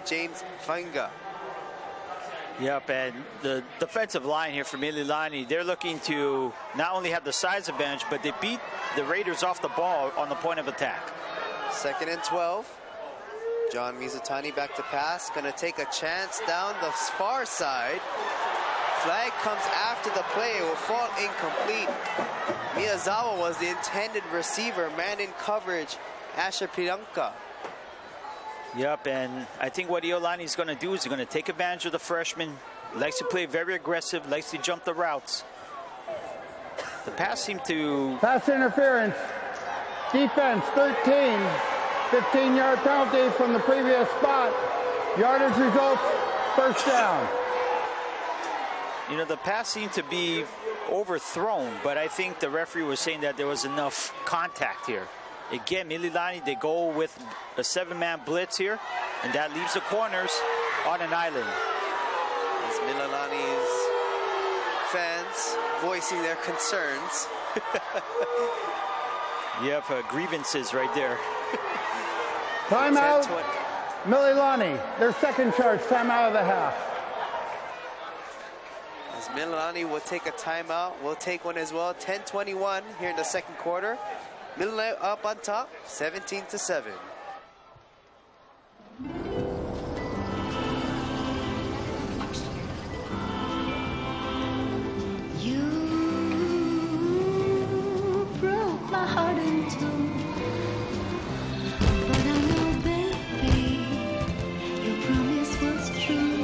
James Fanga. Yep, and the defensive line here for Mililani, they're looking to not only have the size advantage, but they beat the Raiders off the ball on the point of attack. 2nd and 12. John Mizutani back to pass. Going to take a chance down the far side. Flag comes after the play. It will fall incomplete. Miyazawa was the intended receiver. Man in coverage, Asher Priyanka. Yep, and I think what Iolani is going to do is he's going to take advantage of the freshman. Likes to play very aggressive, likes to jump the routes. The pass seemed to... Pass interference. Defense, 13. 15-yard penalty from the previous spot. Yardage results, first down. You know, the pass seemed to be overthrown, but I think the referee was saying that there was enough contact here. Again, Mililani, they go with a 7-man blitz here, and that leaves the corners on an island. As Mililani's fans voicing their concerns. Yep, grievances right there. Timeout, Mililani, their second charge, timeout of the half. As Mililani will take a timeout, we'll take one as well. 10:21 here in the second quarter. Mililani up on top, 17-7. You broke my heart in two, but I know, baby, your promise was true.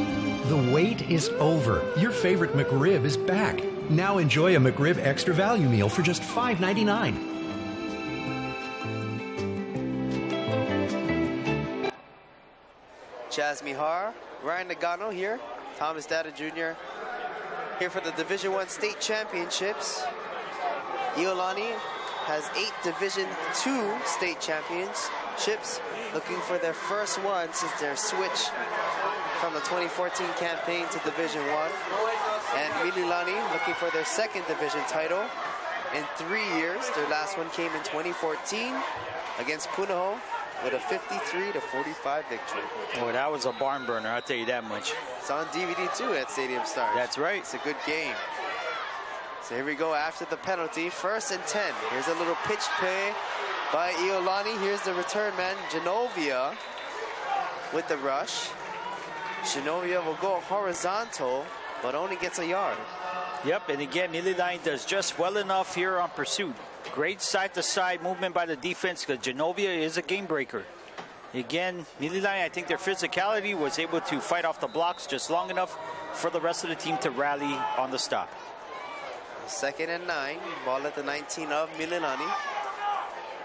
The wait is over. Your favorite McRib is back. Now enjoy a McRib Extra Value Meal for just $5.99. Chaz Mihar, Ryan Nagano here, Thomas Data Jr. here for the Division I state championships. Iolani has 8 Division II state championships, looking for their first one since their switch from the 2014 campaign to Division I. And Mililani looking for their second division title in 3 years. Their last one came in 2014 against Punahou, with a 53-45 victory. Boy, that was a barn burner, I'll tell you that much. It's on DVD too at Stadium Stars. That's right. It's a good game. So here we go after the penalty. 1st and 10. Here's a little pitch play by Iolani. Here's the return man, Genovia, with the rush. Genovia will go horizontal, but only gets a yard. Yep, and again, Mililani does just well enough here on pursuit. Great side-to-side movement by the defense because Genovia is a game breaker. Again, Mililani, I think their physicality was able to fight off the blocks just long enough for the rest of the team to rally on the stop. 2nd and 9, ball at the 19 of Mililani.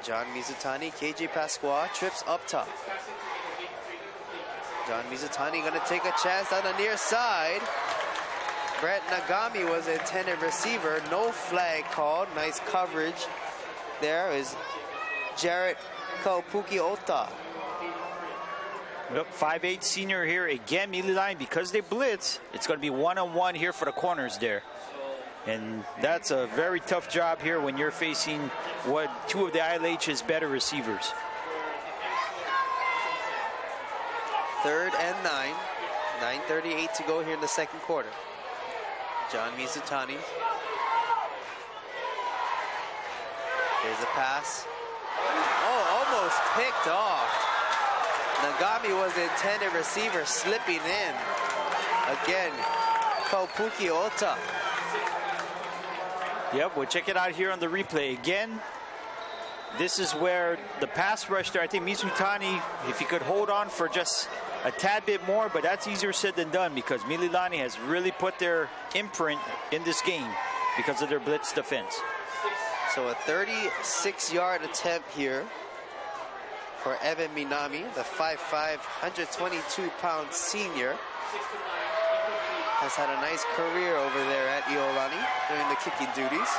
John Mizutani, KJ Pasqua trips up top. John Mizutani going to take a chance on the near side. Brett Nagami was the intended receiver. No flag called. Nice coverage. There is Jarrett Kaupuki Ota. Yep, 5'8" senior here. Again, Mililani, because they blitz, it's going to be one-on-one here for the corners there. And that's a very tough job here when you're facing what 2 of the ILH's better receivers. 3rd and 9. 9:38 to go here in the second quarter. John Mizutani. Here's a pass. Oh, almost picked off. Nagami was the intended receiver, slipping in. Again, Kaupuki Ota. Yep, we'll check it out here on the replay. Again, this is where the pass rush there, I think Mizutani, if he could hold on for just a tad bit more, but that's easier said than done because Mililani has really put their imprint in this game because of their blitz defense. So a 36-yard attempt here for Evan Minami, the 5'5", 122-pound senior. Has had a nice career over there at Iolani during the kicking duties.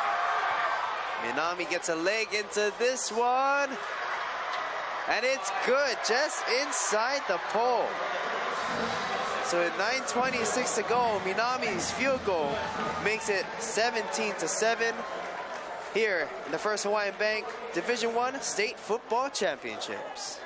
Minami gets a leg into this one. And it's good, just inside the pole. So at 9:26 to go, Minami's field goal makes it 17-7 here in the First Hawaiian Bank Division I State Football Championships.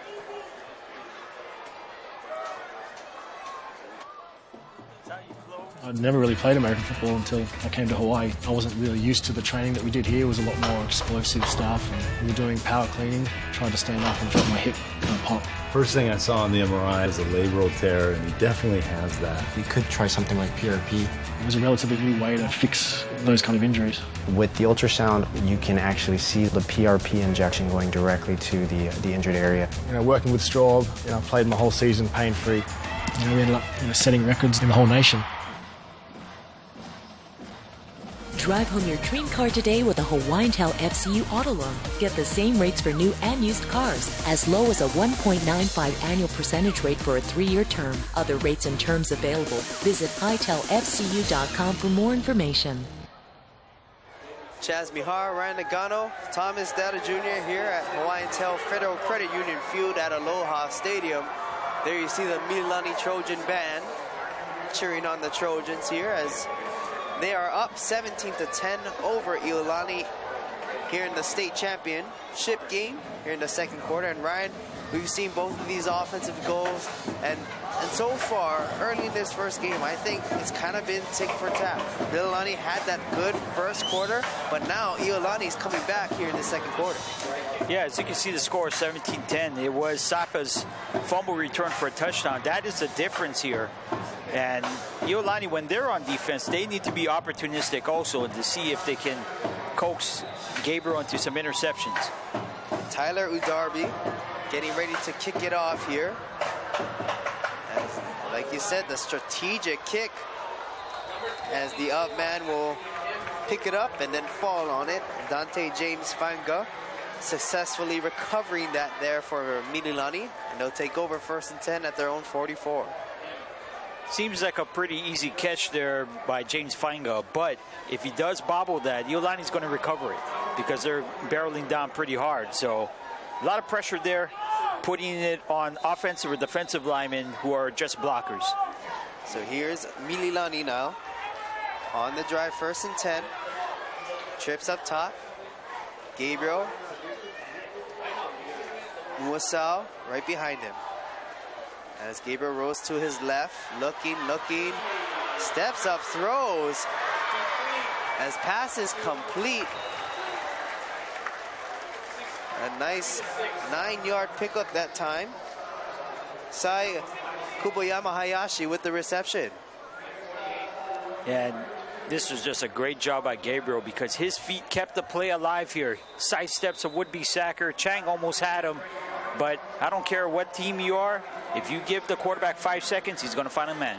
I'd never really played American football until I came to Hawaii. I wasn't really used to the training that we did here. It was a lot more explosive stuff. And we were doing power cleaning, tried to stand up and drop my hip and pop. First thing I saw on the MRI was a labral tear, and he definitely has that. We could try something like PRP. It was a relatively new way to fix those kind of injuries. With the ultrasound, you can actually see the PRP injection going directly to the injured area. Working with Straub, I played my whole season pain-free. We ended up setting records in the whole nation. Drive home your dream car today with a Hawaiian-Tel FCU auto loan. Get the same rates for new and used cars, as low as a 1.95 annual percentage rate for a 3-year term. Other rates and terms available. Visit hitelfcu.com for more information. Chaz Mihar, Ryan Nagano, Thomas Data Jr. here at Hawaiian-Tel Federal Credit Union Field at Aloha Stadium. There you see the Mililani Trojan band cheering on the Trojans here as they are up 17-10 over Iolani here in the state championship game here in the second quarter. And Ryan, we've seen both of these offensive goals, and so far, early in this first game, I think it's kind of been tick for tap. Mililani had that good first quarter, but now Iolani's coming back here in the second quarter. Yeah, as you can see, the score is 17-10. It was Saka's fumble return for a touchdown. That is the difference here. And Iolani, when they're on defense, they need to be opportunistic also to see if they can coax Gabriel into some interceptions. Tyler Udarbi getting ready to kick it off here. As, like you said, the strategic kick as the up man will pick it up and then fall on it. Dante James Fanga successfully recovering that there for Mililani, and they'll take over 1st and 10 at their own 44. Seems like a pretty easy catch there by James Fanga, but if he does bobble that, Iolani's going to recover it because they're barreling down pretty hard. So a lot of pressure there, putting it on offensive or defensive linemen who are just blockers. So here's Mililani now on the drive, 1st and 10. Trips up top. Gabriel Muasau right behind him. As Gabriel rose to his left, looking, steps up, throws, as pass is complete. A nice 9-yard pickup that time. Sai Kuboyama Hayashi with the reception. And this was just a great job by Gabriel because his feet kept the play alive here. Sidesteps a would-be sacker. Chang almost had him. But I don't care what team you are, if you give the quarterback 5 seconds, he's going to find a man.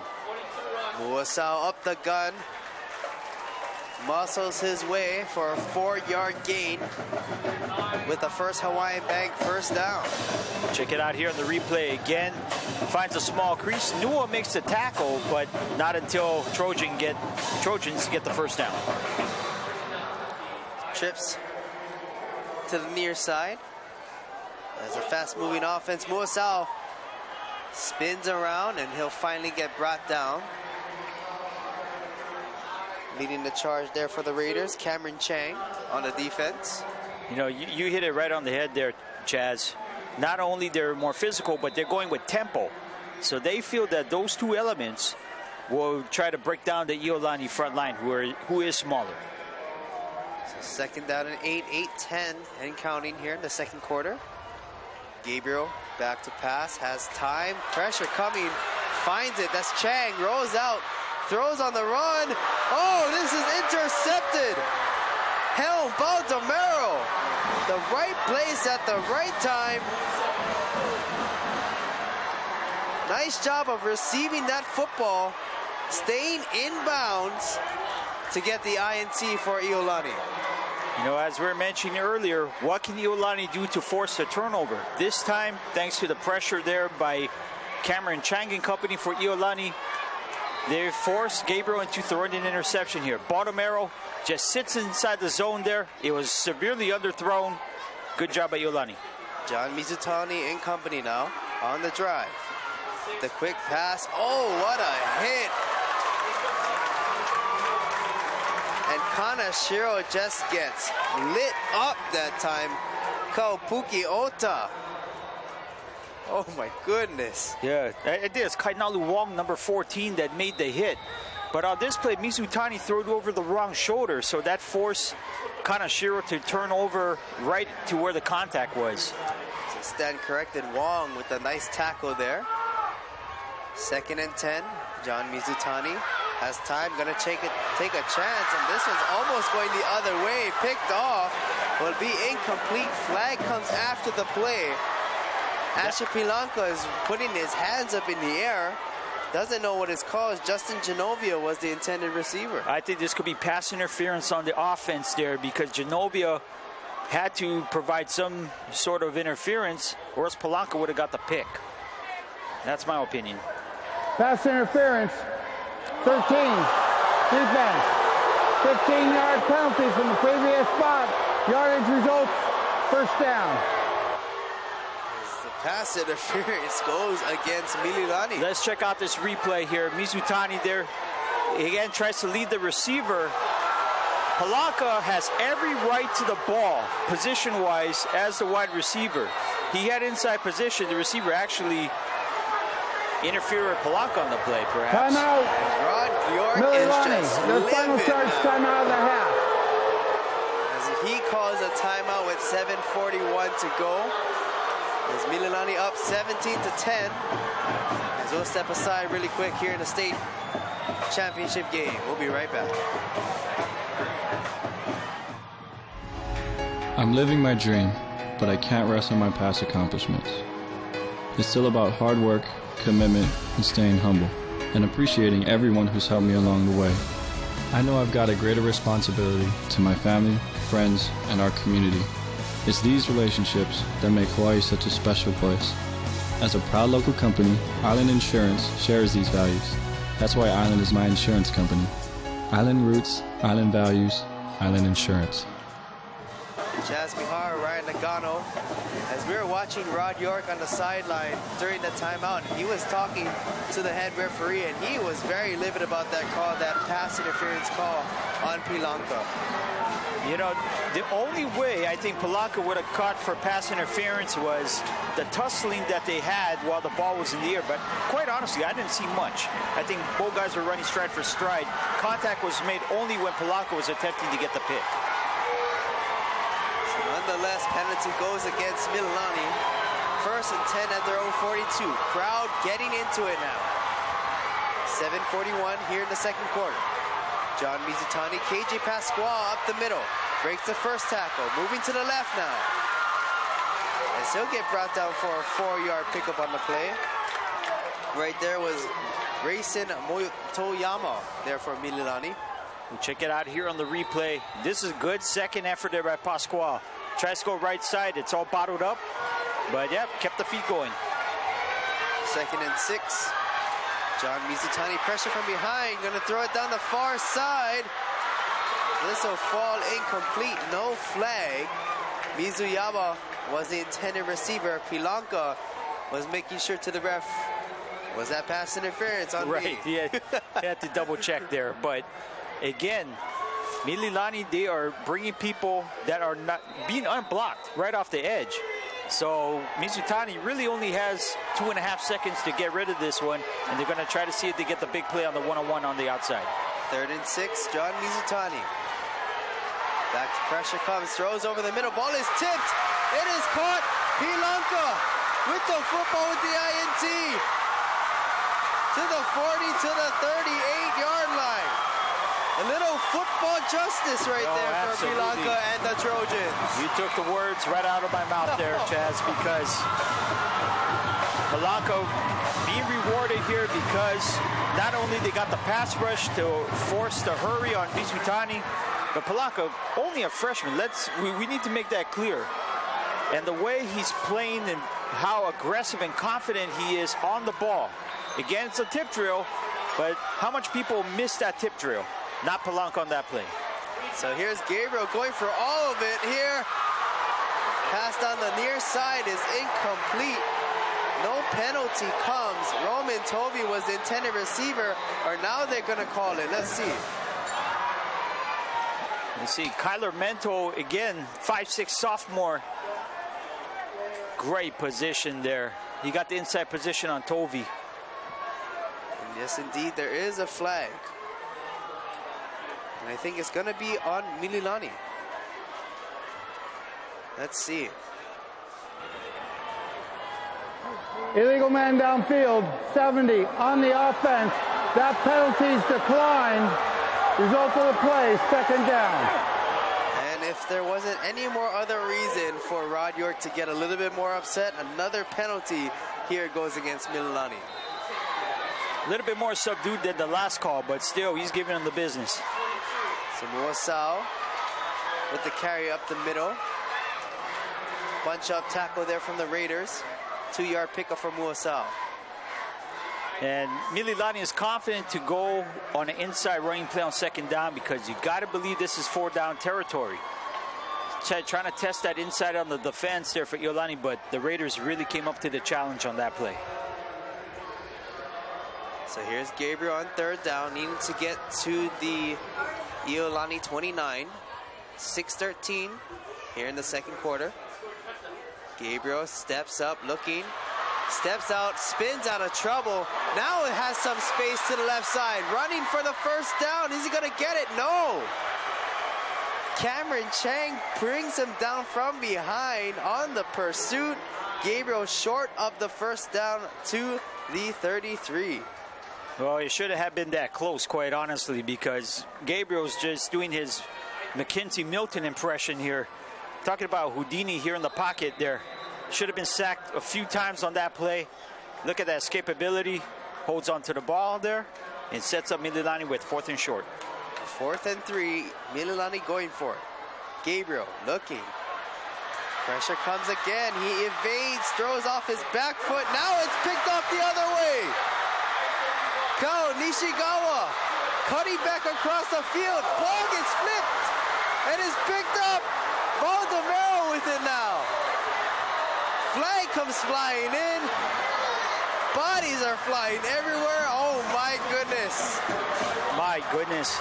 Muasau up the gun. Muscles his way for a 4-yard gain with the first Hawaiian Bank first down. Check it out here on the replay again. Finds a small crease. Nua makes the tackle, but not until Trojans get the first down. Trips to the near side. As a fast-moving offense, Muasau spins around and he'll finally get brought down. Leading the charge there for the Raiders, Cameron Chang on the defense. You hit it right on the head there, Chaz. Not only they're more physical, but they're going with tempo. So they feel that those two elements will try to break down the Iolani front line, who is smaller. So 2nd down and 8, 8-10 and counting here in the second quarter. Gabriel back to pass, has time, pressure coming, finds it, that's Chang, rolls out, throws on the run. Oh, this is intercepted. Helm Baldomero, the right place at the right time. Nice job of receiving that football, staying in bounds to get the INT for Iolani. As we were mentioning earlier, what can Iolani do to force a turnover? This time, thanks to the pressure there by Cameron Chang and company for Iolani, they forced Gabriel into throwing an interception here. Baldomero just sits inside the zone there. It was severely underthrown. Good job by Iolani. John Mizutani and company now on the drive. The quick pass. Oh, what a hit. And Kanashiro just gets lit up that time. Kaupuki Ota Oh my goodness. Yeah, I think it's Kainalu Wong, number 14, that made the hit. But on this play, Mizutani threw it over the wrong shoulder, so that forced Kanashiro to turn over right to where the contact was. So stand corrected Wong with a nice tackle there. 2nd and 10. John Mizutani has time, gonna take a chance, and this one's almost going the other way. Picked off, will be incomplete. Flag comes after the play. Asher Pilanka is putting his hands up in the air. Doesn't know what it's called. Justin Genovia was the intended receiver. I think this could be pass interference on the offense there, because Genovia had to provide some sort of interference, or else Polanco would have got the pick. That's my opinion. Pass interference. 13. Defense. 15-yard penalty from the previous spot. Yardage results, first down. Pass interference goes against Mililani. Let's check out this replay here. Mizutani there, again, tries to lead the receiver. Polanco has every right to the ball, position-wise, as the wide receiver. He had inside position. The receiver actually interfered with Polanco on the play, perhaps. Timeout. Rod York Mililani, is just the final livid charge now. timeout of the half. As he calls a timeout with 7:41 to go. Is Mililani up 17-10. As we'll step aside really quick here in the state championship game. We'll be right back. I'm living my dream, but I can't rest on my past accomplishments. It's still about hard work, commitment, and staying humble, and appreciating everyone who's helped me along the way. I know I've got a greater responsibility to my family, friends, and our community. It's these relationships that make Hawaii such a special place. As a proud local company, Island Insurance shares these values. That's why Island is my insurance company. Island roots, Island values, Island Insurance. Jazz Mihar, Ryan Nagano. As we were watching Rod York on the sideline during the timeout, he was talking to the head referee, and he was very livid about that call, that pass interference call on Pilanka. You know, the only way I think Polanco would have caught for pass interference was the tussling that they had while the ball was in the air. But quite honestly, I didn't see much. I think both guys were running stride for stride. Contact was made only when Polanco was attempting to get the pick. So nonetheless, penalty goes against Mililani. 1st and 10 at their own 42. Crowd getting into it now. 7:41 here in the second quarter. John Mizutani, KJ Pasquale up the middle. Breaks the first tackle. Moving to the left now. As he'll get brought down for a 4-yard pickup on the play. Right there was Grayson Motoyama there for Mililani. We'll check it out here on the replay. This is a good second effort there by Pasquale. Tries to go right side. It's all bottled up. But, yeah, kept the feet going. 2nd and 6. John Mizutani, pressure from behind, gonna throw it down the far side. This will fall incomplete, no flag. Mizuyama was the intended receiver. Pilanka was making sure to the ref, was that pass interference on me? Right, yeah, he had to double check there. But again, Mililani, they are bringing people that are not being unblocked right off the edge. So Mizutani really only has 2.5 seconds to get rid of this one, and they're going to try to see if they get the big play on the one-on-one on the outside. 3rd and 6, John Mizutani. Back to pressure comes, throws over the middle, ball is tipped. It is caught. Pilanka with the football with the INT. To the 40, to the 38-yard line. A little football justice right there for Pilanka and the Trojans. You took the words right out of my mouth there, Chaz, because Pilanka being rewarded here because not only they got the pass rush to force the hurry on Mizutani, but Pilanka, only a freshman. We need to make that clear. And the way he's playing and how aggressive and confident he is on the ball. Again, it's a tip drill, but how much people miss that tip drill? Not Polanco on that play. So here's Gabriel going for all of it here. Pass down the near side is incomplete. No penalty comes. Roman Toby was the intended receiver, or now they're going to call it. Let's see. You see Kyler Mento again, 5'6" sophomore. Great position there. He got the inside position on Tovi. And yes, indeed, there is a flag. And I think it's going to be on Mililani. Let's see. Illegal man downfield, 70 on the offense. That penalty's declined. Result of the play, second down. And if there wasn't any more other reason for Rod York to get a little bit more upset, another penalty here goes against Mililani. A little bit more subdued than the last call, but still, he's giving him the business. So Muasau with the carry up the middle. Bunch up tackle there from the Raiders. 2-yard pickup for Muasau. And Mililani is confident to go on an inside running play on second down because you got to believe this is 4-down territory. Trying to test that inside on the defense there for Iolani, but the Raiders really came up to the challenge on that play. So here's Gabriel on third down, needing to get to the Iolani 29. 6:13 here in the second quarter. Gabriel steps up, looking, steps out, spins out of trouble. Now it has some space to the left side. Running for the first down. Is he going to get it? No. Cameron Chang brings him down from behind on the pursuit. Gabriel short of the first down to the 33. Well, it should have been that close, quite honestly, because Gabriel's just doing his Mackenzie Milton impression here. Talking about Houdini here in the pocket there. Should have been sacked a few times on that play. Look at that escapability. Holds on to the ball there and sets up Mililani with 4th and short. 4th and 3. Mililani going for it. Gabriel looking. Pressure comes again. He evades, throws off his back foot. Now it's picked off the other way. Kao Nishigawa cutting back across the field. Ball gets flipped and is picked up. Valdemaro with it now. Flag comes flying in. Bodies are flying everywhere. Oh my goodness. My goodness.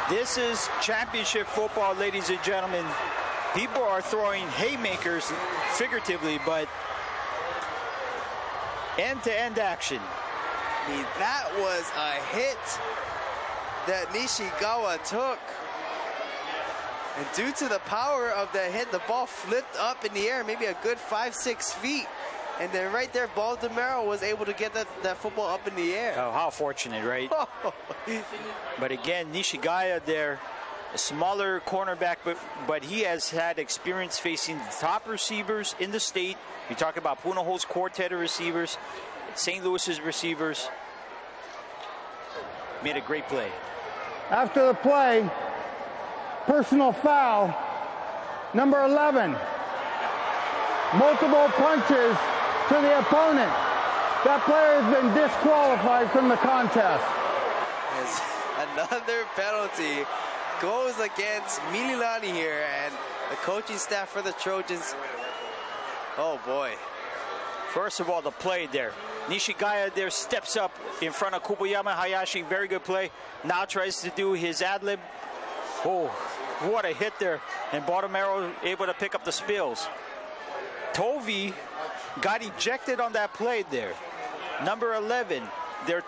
This is championship football, ladies and gentlemen. People are throwing haymakers figuratively, but end-to-end action. I mean, that was a hit that Nishigawa took. And due to the power of the hit, the ball flipped up in the air, maybe a good 5-6 feet. And then right there, Valdemaro was able to get that football up in the air. Oh, how fortunate, right? But again, Nishigawa there, a smaller cornerback, but he has had experience facing the top receivers in the state. We talk about Punahou's quartet of receivers, St. Louis's receivers. Made a great play. After the play, personal foul, number 11. Multiple punches to the opponent. That player has been disqualified from the contest. As another penalty goes against Mililani here, and the coaching staff for the Trojans. Oh boy. First of all, the play there. Nishigawa there steps up in front of Kuboyama Hayashi. Very good play. Now tries to do his ad-lib. Oh, what a hit there. And Valdemaro able to pick up the spills. Tovi got ejected on that play there. Number 11, their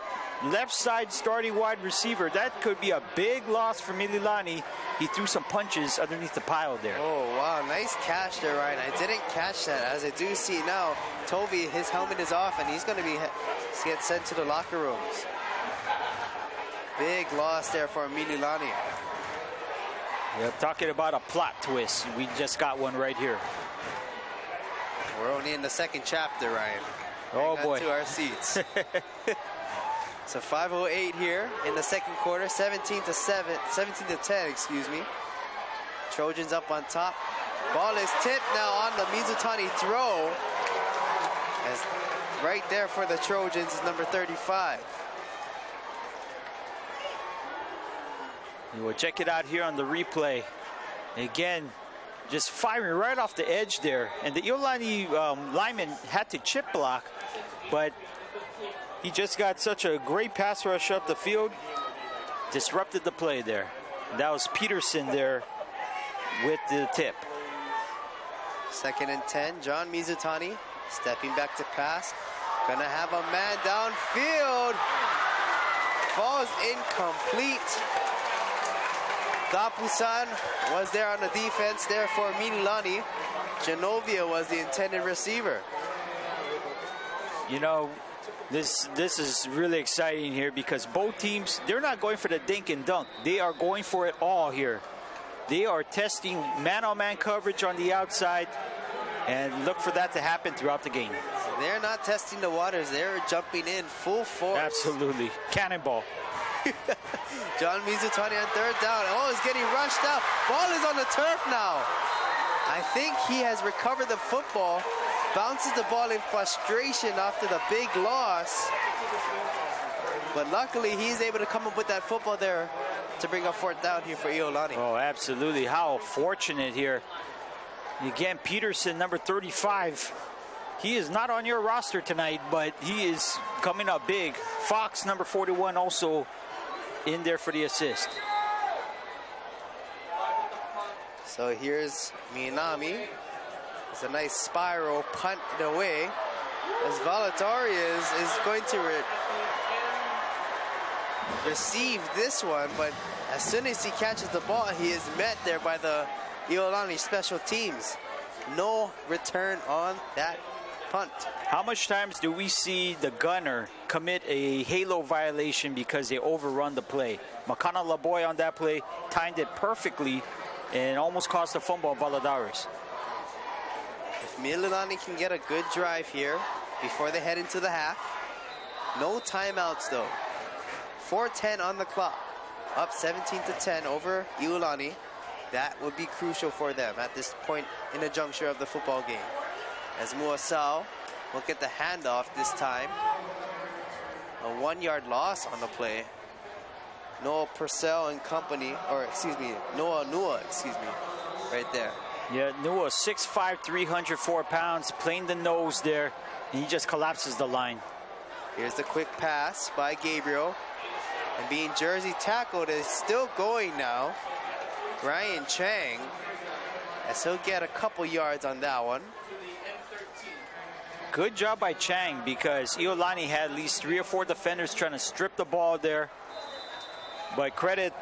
left side starting wide receiver. That could be a big loss for Mililani. He threw some punches underneath the pile there. Oh, wow. Nice catch there, Ryan. I didn't catch that. As I do see now, Tovi, his helmet is off, and he's going to get sent to the locker rooms. Big loss there for Mililani. Yep, talking about a plot twist. We just got one right here. We're only in the second chapter, Ryan. Oh, boy. To our seats. So 5:08 here in the second quarter, 17 to 10, excuse me. Trojans up on top. Ball is tipped now on the Mizutani throw. As right there for the Trojans is number 35. We'll check it out here on the replay. Again, just firing right off the edge there. And the Iolani lineman had to chip block, but he just got such a great pass rush up the field. Disrupted the play there. That was Peterson there with the tip. 2nd and 10. John Mizutani Stepping back to pass. Gonna have a man downfield. Falls incomplete. Gapusan was there on the defense there for Mililani. Genovia was the intended receiver. You know, this is really exciting here because both teams, they're not going for the dink and dunk. They are going for it all here. They are testing man-on-man coverage on the outside, and look for that to happen throughout the game. They're not testing the waters. They're jumping in full force. Absolutely. Cannonball. John Mizutani on third down. Oh, he's getting rushed out. Ball is on the turf now. I think he has recovered the football. Bounces the ball in frustration after the big loss. But luckily, he's able to come up with that football there to bring up fourth down here for Iolani. Oh, absolutely. How fortunate here. Again, Peterson, number 35. He is not on your roster tonight, but he is coming up big. Fox, number 41, also in there for the assist. So here's Minami. It's a nice spiral punt away as Vallatari is going to receive this one, but as soon as he catches the ball, he is met there by the Iolani special teams. No return on that punt. How much times do we see the gunner commit a halo violation because they overrun the play? Makana Laboy on that play timed it perfectly and almost cost a fumble on Valladares. If Mililani can get a good drive here before they head into the half. No timeouts though. 4:10 on the clock. Up 17-10 over Iolani. That would be crucial for them at this point in the juncture of the football game. As Muasau will get the handoff this time. A 1-yard loss on the play. Noah Purcell and company, or excuse me, Noah Nua, right there. Yeah, Nua, 6'5", 304 pounds, playing the nose there, and he just collapses the line. Here's the quick pass by Gabriel. And being jersey tackled is still going now. Ryan Chang, as he'll get a couple yards on that one. Good job by Chang because Iolani had at least 3 or 4 defenders trying to strip the ball there. But credit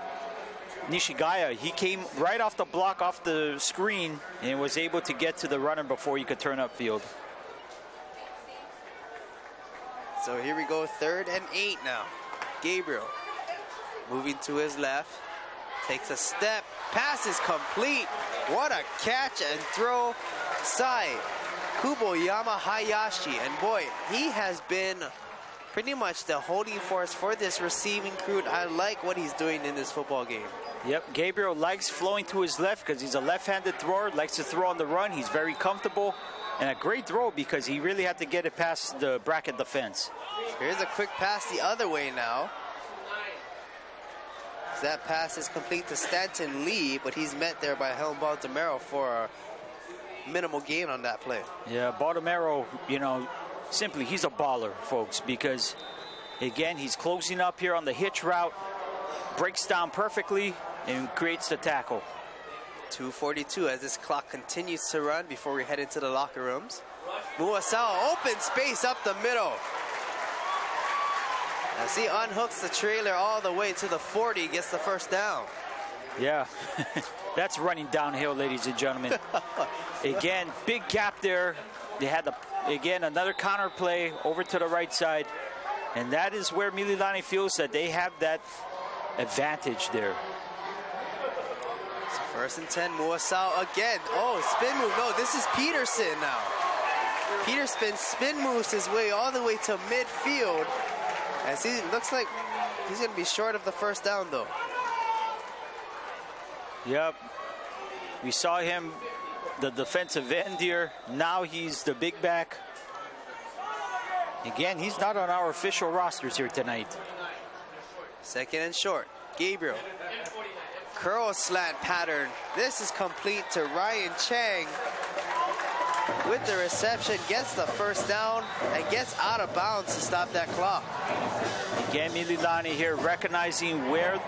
Nishigaya, he came right off the block, off the screen, and was able to get to the runner before he could turn upfield. So here we go, 3rd and 8 now. Gabriel moving to his left, takes a step, pass is complete. What a catch and throw side. Kuboyama Hayashi, and boy, he has been pretty much the holding force for this receiving crew. I like what he's doing in this football game. Yep, Gabriel likes flowing to his left because he's a left-handed thrower, likes to throw on the run. He's very comfortable, and a great throw because he really had to get it past the bracket defense. Here's a quick pass the other way now. That pass is complete to Stanton Lee, but he's met there by Helm Baldomero for a minimal gain on that play. Yeah, Baldomero, you know, simply he's a baller, folks, because, again, he's closing up here on the hitch route, breaks down perfectly, and creates the tackle. 2:42 as this clock continues to run before we head into the locker rooms. Muasau, open space up the middle. As he unhooks the trailer all the way to the 40, gets the first down. Yeah, that's running downhill, ladies and gentlemen. Again, big gap there. They had, again, another counter play over to the right side. And that is where Mililani feels that they have that advantage there. So 1st and 10, Muasau again. Oh, spin move. No, this is Peterson now. Peterson spin moves his way all the way to midfield. As he looks like he's going to be short of the first down, though. Yep. We saw him, the defensive end here. Now he's the big back. Again, he's not on our official rosters here tonight. 2nd and short. Gabriel. Curl slant pattern. This is complete to Ryan Chang. With the reception, gets the first down and gets out of bounds to stop that clock. Again, Mililani here recognizing where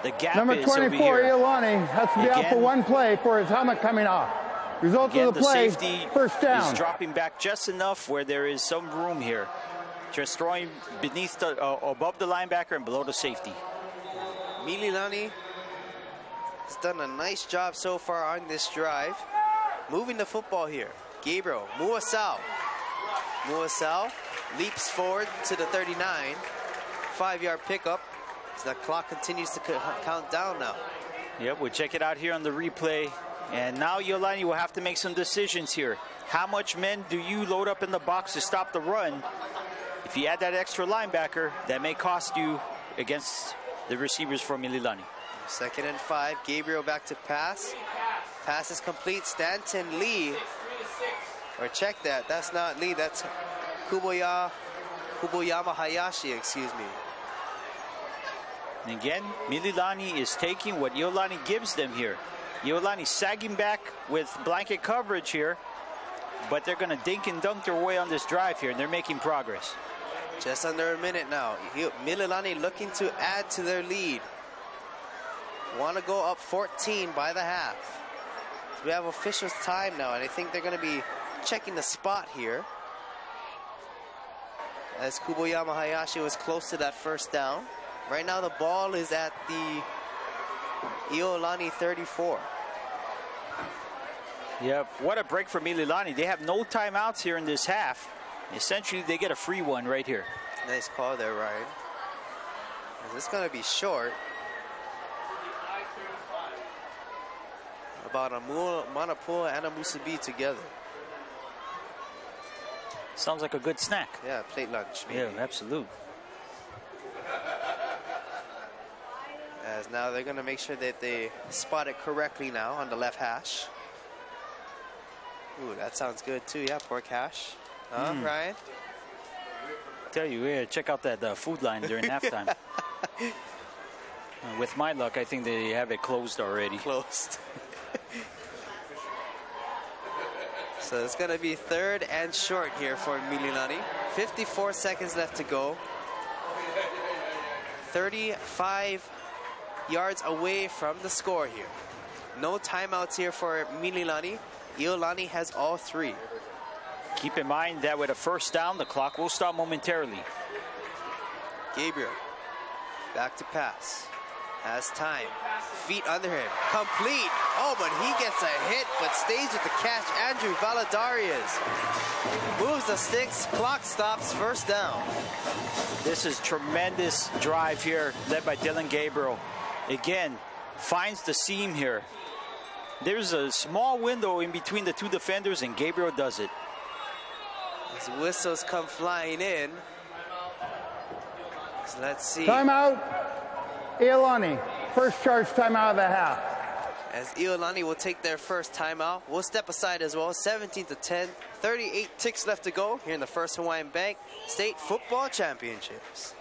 the gap Number is 24, over here. Iolani has to be out for one play for his helmet coming off. Results Again, of the the play, safety first down. is dropping back just enough where there is some room here. Just throwing beneath the, above the linebacker and below the safety. Mililani has done a nice job so far on this drive. Moving the football here. Gabriel, Muasau. Muasau leaps forward to the 39. 5-yard pickup as the clock continues to count down now. Yep, we'll check it out here on the replay. And now Iolani will have to make some decisions here. How much men do you load up in the box to stop the run? If you add that extra linebacker, that may cost you against the receivers for Mililani. 2nd and 5, Gabriel back to pass. Pass is complete, Stanton Lee. Or check that, that's not Lee, that's Kuboyama Hayashi, excuse me. And again, Mililani is taking what Iolani gives them here. Iolani sagging back with blanket coverage here, but they're going to dink and dunk their way on this drive here, and they're making progress. Just under a minute now. Mililani looking to add to their lead. Want to go up 14 by the half. We have officials time now, and I think they're going to be checking the spot here, as Kuboyama Hayashi was close to that first down. Right now the ball is at the Iolani 34. Yep, what a break for Mililani. They have no timeouts here in this half. Essentially, they get a free one right here. Nice call there, Ryan. This is going to be short. About a Manapua and a Musubi together. Sounds like a good snack. Yeah, plate lunch. Maybe. Yeah, absolute. As now they're going to make sure that they spot it correctly now on the left hash. Ooh, that sounds good too. Yeah, pork hash. Ryan? Tell you, yeah, check out that food line during halftime. With my luck, I think they have it closed already. Closed. So it's going to be 3rd and short here for Mililani. 54 seconds left to go. 35 yards away from the score here. No timeouts here for Mililani. Iolani has all 3. Keep in mind that with a first down, the clock will stop momentarily. Gabriel, back to pass. Has time. Feet under him. Complete. Oh, but he gets a hit, but stays with the catch. Andrew Valadarias moves the sticks. Clock stops. First down. This is tremendous drive here, led by Dylan Gabriel. Again, finds the seam here. There's a small window in between the two defenders, and Gabriel does it. As whistles come flying in. So let's see. Timeout. Iolani, first charge timeout of the half. As Iolani will take their first timeout. We'll step aside as well. 17-10. 38 ticks left to go here in the First Hawaiian Bank State Football Championships.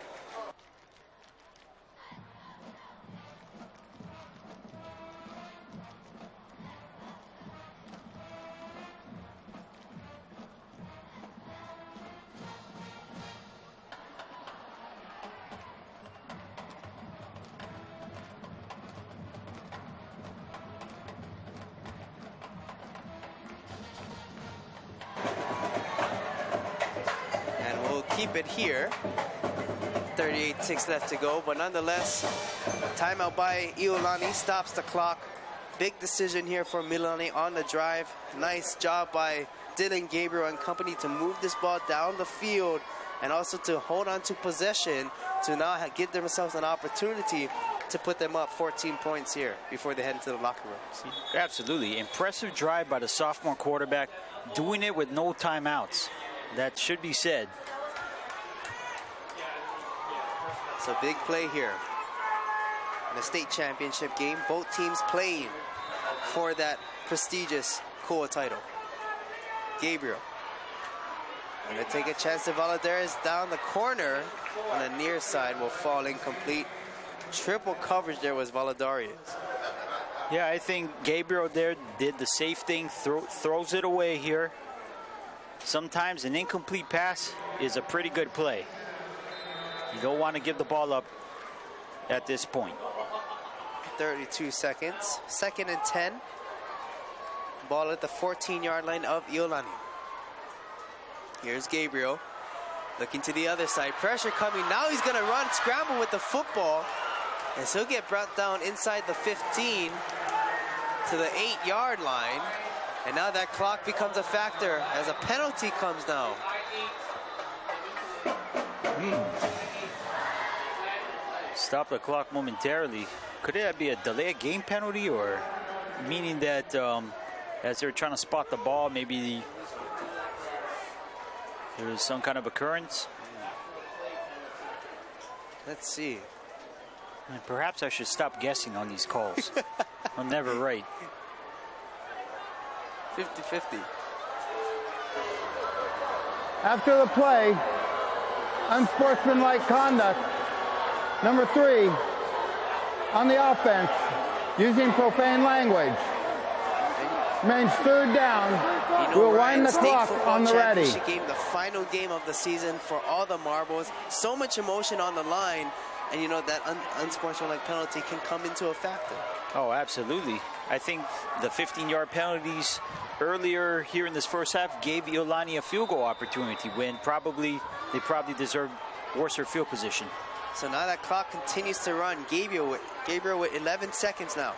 Keep it here. 38 ticks left to go, but nonetheless, timeout by Iolani stops the clock. Big decision here for Mililani on the drive. Nice job by Dylan Gabriel and company to move this ball down the field and also to hold on to possession to now give themselves an opportunity to put them up 14 points here before they head into the locker rooms. Absolutely. Impressive drive by the sophomore quarterback, doing it with no timeouts. That should be said. So big play here in the state championship game. Both teams playing for that prestigious COA title. Gabriel going to take a chance to Valadares down the corner on the near side, will fall incomplete. Triple coverage there was Valadarius. Yeah, I think Gabriel there did the safe thing, throws it away here. Sometimes an incomplete pass is a pretty good play. You don't want to give the ball up at this point. 32 seconds. 2nd and 10. Ball at the 14-yard line of Iolani. Here's Gabriel. Looking to the other side. Pressure coming. Now he's going to run, scramble with the football. And so he'll get brought down inside the 15 to the 8-yard line. And now that clock becomes a factor as a penalty comes now. Stop the clock momentarily. Could it be a delay of game penalty, or meaning that as they're trying to spot the ball, maybe there is some kind of occurrence? Let's see. And perhaps I should stop guessing on these calls. I'm never right. 50-50. After the play, unsportsmanlike conduct. Number 3, on the offense, using profane language. Remains 3rd down. We'll wind the clock on the ready. Game, the final game of the season for all the marbles. So much emotion on the line. And you know that unsportsmanlike penalty can come into a factor. Oh, absolutely. I think the 15-yard penalties earlier here in this first half gave Iolani a field goal opportunity when they probably deserved worse field position. So now that clock continues to run. Gabriel with 11 seconds now.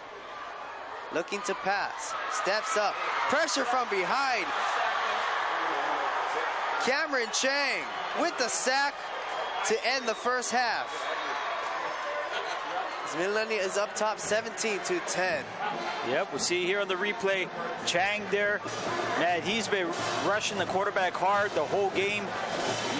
Looking to pass. Steps up. Pressure from behind. Cameron Chang with the sack to end the first half. Mililani is up top 17-10. Yep, we'll see here on the replay. Chang there. Man, he's been rushing the quarterback hard the whole game.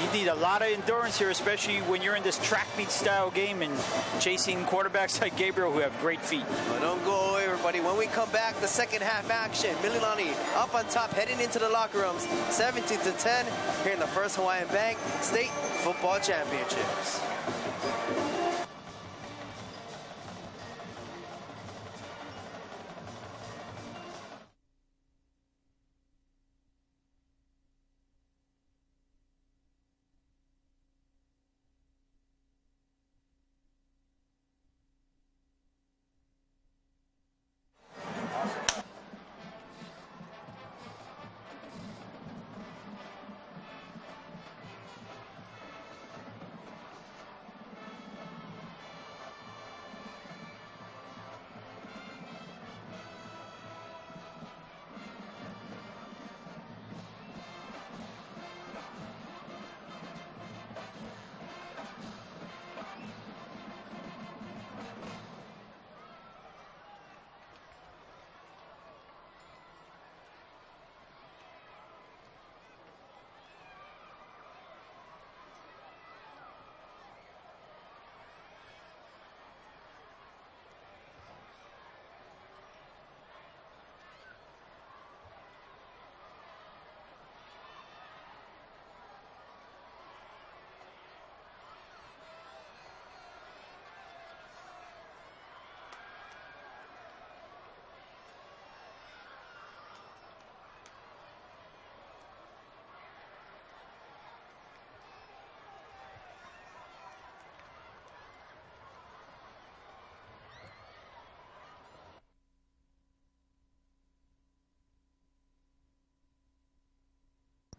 You need a lot of endurance here, especially when you're in this track meet style game and chasing quarterbacks like Gabriel who have great feet. Well, don't go away, everybody. When we come back, the second half action. Mililani up on top, heading into the locker rooms. 17-10 here in the First Hawaiian Bank State Football Championships.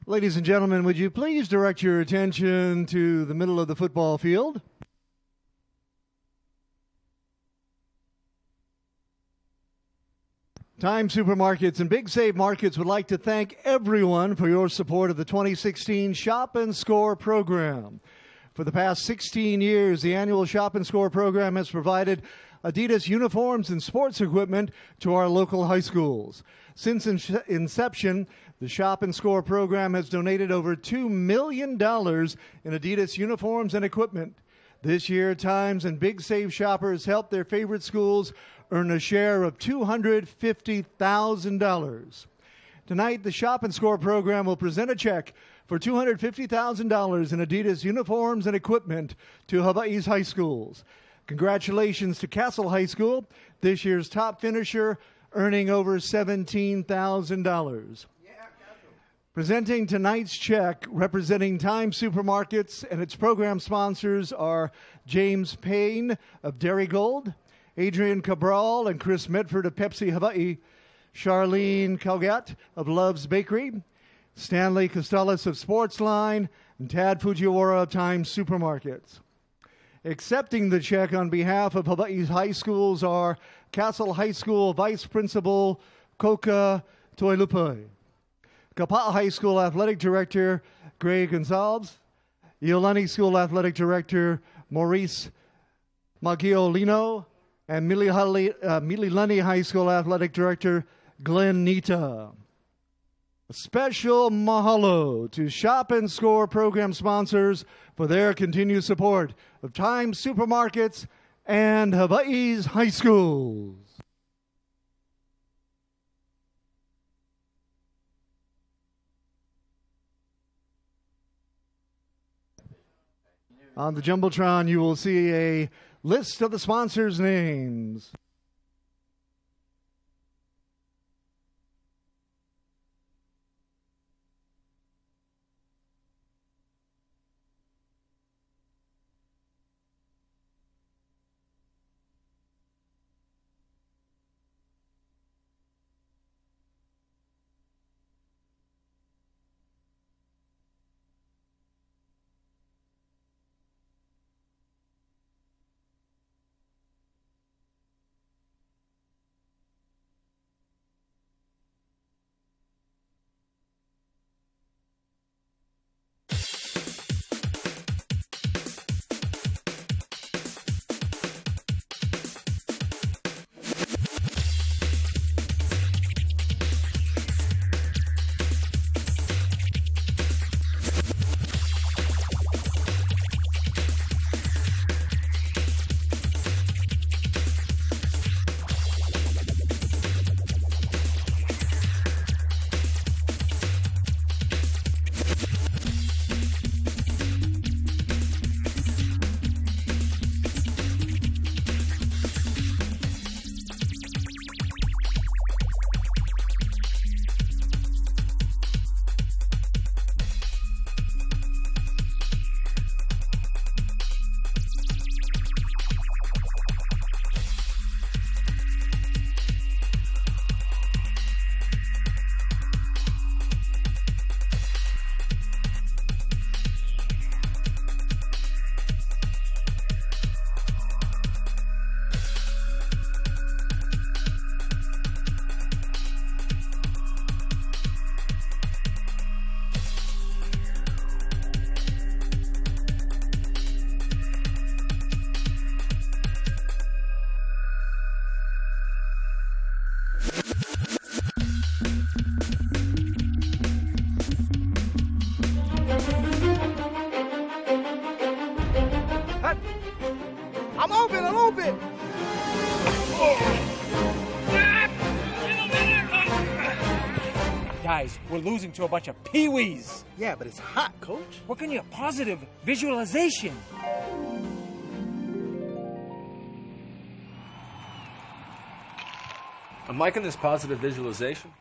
Ladies and gentlemen, would you please direct your attention to the middle of the football field? Time Supermarkets and Big Save Markets would like to thank everyone for your support of the 2016 Shop and Score program. For the past 16 years, the annual Shop and Score program has provided Adidas uniforms and sports equipment to our local high schools. Since inception, the Shop and Score program has donated over $2 million in Adidas uniforms and equipment. This year, Times and Big Save shoppers helped their favorite schools earn a share of $250,000. Tonight, the Shop and Score program will present a check for $250,000 in Adidas uniforms and equipment to Hawaii's high schools. Congratulations to Castle High School, this year's top finisher, earning over $17,000. Presenting tonight's check, representing Time Supermarkets and its program sponsors are James Payne of Dairy Gold, Adrian Cabral and Chris Medford of Pepsi Hawaii, Charlene Calgat of Love's Bakery, Stanley Costellas of Sportsline, and Tad Fujiwara of Times Supermarkets. Accepting the check on behalf of Hawaii's high schools are Castle High School Vice Principal Koka Toilupai, Kapa'a High School Athletic Director Greg Gonzalez, Iolani School Athletic Director Maurice Maggiolino, and Mililani High School Athletic Director Glenn Nita. A special mahalo to Shop and Score program sponsors for their continued support of Times Supermarkets and Hawaii's high schools. On the Jumbotron, you will see a list of the sponsors' names. Guys, we're losing to a bunch of peewees. Yeah, but it's hot, coach. Work on your positive visualization. I'm liking this positive visualization.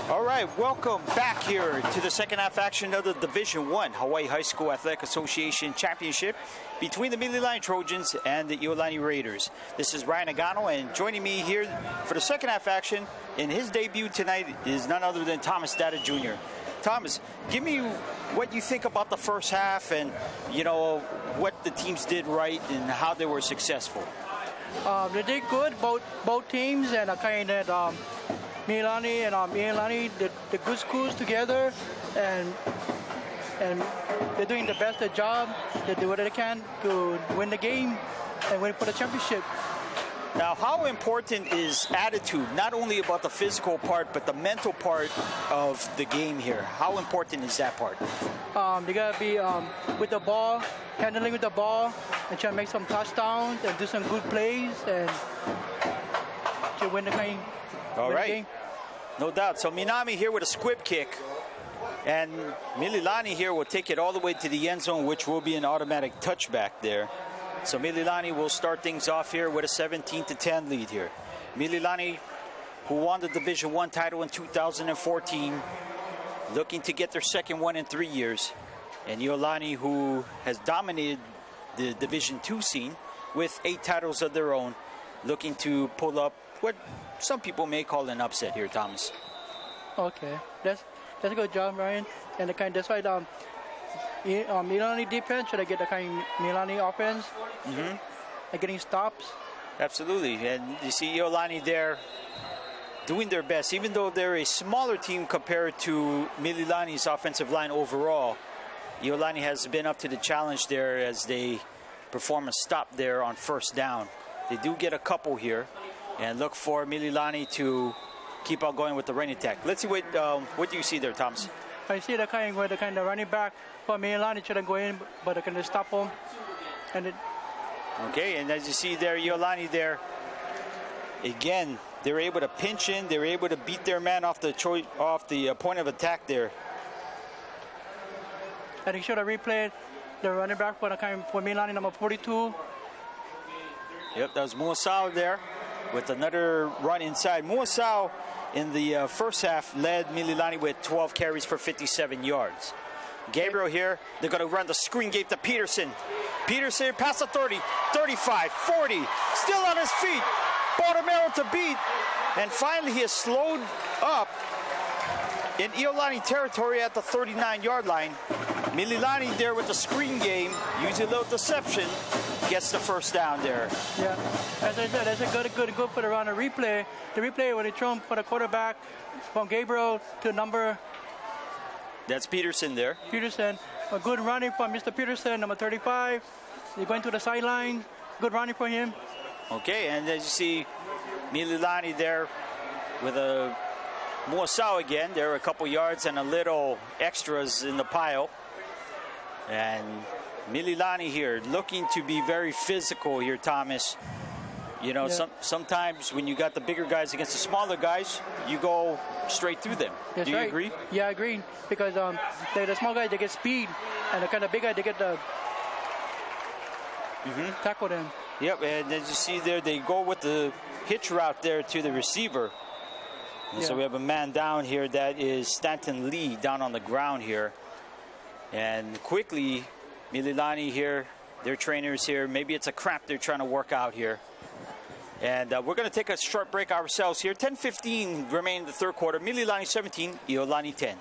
All right, welcome back here to the second half action of the Division I Hawaii High School Athletic Association Championship between the Mililani Trojans and the Iolani Raiders. This is Ryan Agano, and joining me here for the second half action in his debut tonight is none other than Thomas Data Jr. Thomas, give me what you think about the first half and, you know, what the teams did right and how they were successful. They did good, both teams, and kind of Mililani and Iolani did the good schools together, and they're doing the best job. They do what they can to win the game and win for the championship. Now, how important is attitude, not only about the physical part, but the mental part of the game here? How important is that part? They gotta be with the ball, handling with the ball, and try to make some touchdowns and do some good plays and to win the game. All right, no doubt. So Minami here with a squib kick, and Mililani here will take it all the way to the end zone, which will be an automatic touchback there. So Mililani will start things off here with a 17-10 lead here. Mililani, who won the Division I title in 2014, looking to get their second one in 3 years. And Iolani, who has dominated the Division II scene with 8 titles of their own, looking to pull up what some people may call an upset here, Thomas. Okay, that's a good job, Ryan. And the kind that's why Mililani defense should I get the kind of Mililani offense, like getting stops. Absolutely, and you see Iolani there doing their best, even though they're a smaller team compared to Mililani's offensive line overall. Iolani has been up to the challenge there as they perform a stop there on first down. They do get a couple here, and look for Mililani to keep on going with the running attack. Let's see what do you see there, Thomas? I see the kind where the kind of running back for Mililani shouldn't go in, but they can stop him. And okay, and as you see there, Iolani there, again, they're able to pinch in, they're able to beat their man off the point of attack there. And he should have replayed the running back for the kind for Mililani, number 42. Yep, that was Muasau there with another run inside. Muasau in the first half led Mililani with 12 carries for 57 yards. Gabriel here, they're going to run the screen game to Peterson. Peterson past the 30, 35, 40, still on his feet. Baltimore to beat. And finally he is slowed up in Iolani territory at the 39-yard line. Mililani there with the screen game, using a little deception, gets the first down there. Yeah, as I said, that's a good for the run. The replay when they throw him for the quarterback from Gabriel to number. That's Peterson there. Peterson, a good running from Mr. Peterson, number 35. He's going to the sideline. Good running for him. Okay, and as you see, Mililani there with a Muasau again. There are a couple yards and a little extras in the pile. And Mililani here looking to be very physical here, Thomas. You know, sometimes when you got the bigger guys against the smaller guys, you go straight through them. That's Do you right. agree? Yeah, I agree. Because the small guys, they get speed, and the kind of big guys, they get the tackle them. Yep, and as you see there, they go with the hitch route there to the receiver. And so we have a man down here. That is Stanton Lee down on the ground here. And quickly, Mililani here, their trainers here, maybe it's a cramp they're trying to work out here. And we're going to take a short break ourselves here. 10:15 remain in the third quarter. Mililani 17, Iolani 10.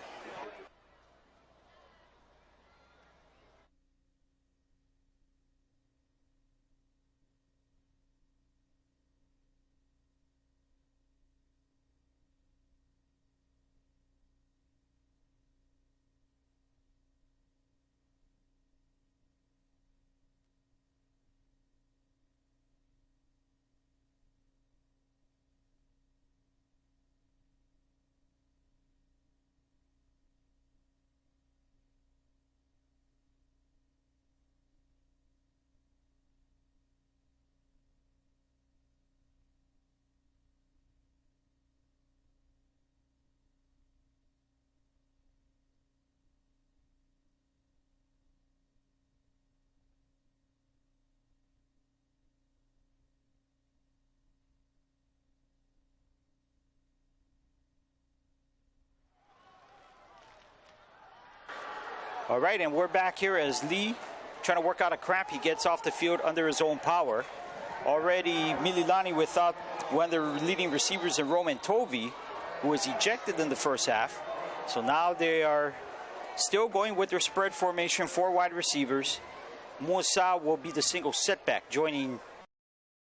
All right, and we're back here as Lee trying to work out a cramp. He gets off the field under his own power. Already Mililani without one of their leading receivers in Roman Tovi, who was ejected in the first half. So now they are still going with their spread formation, 4 wide receivers. Muasau will be the single setback, joining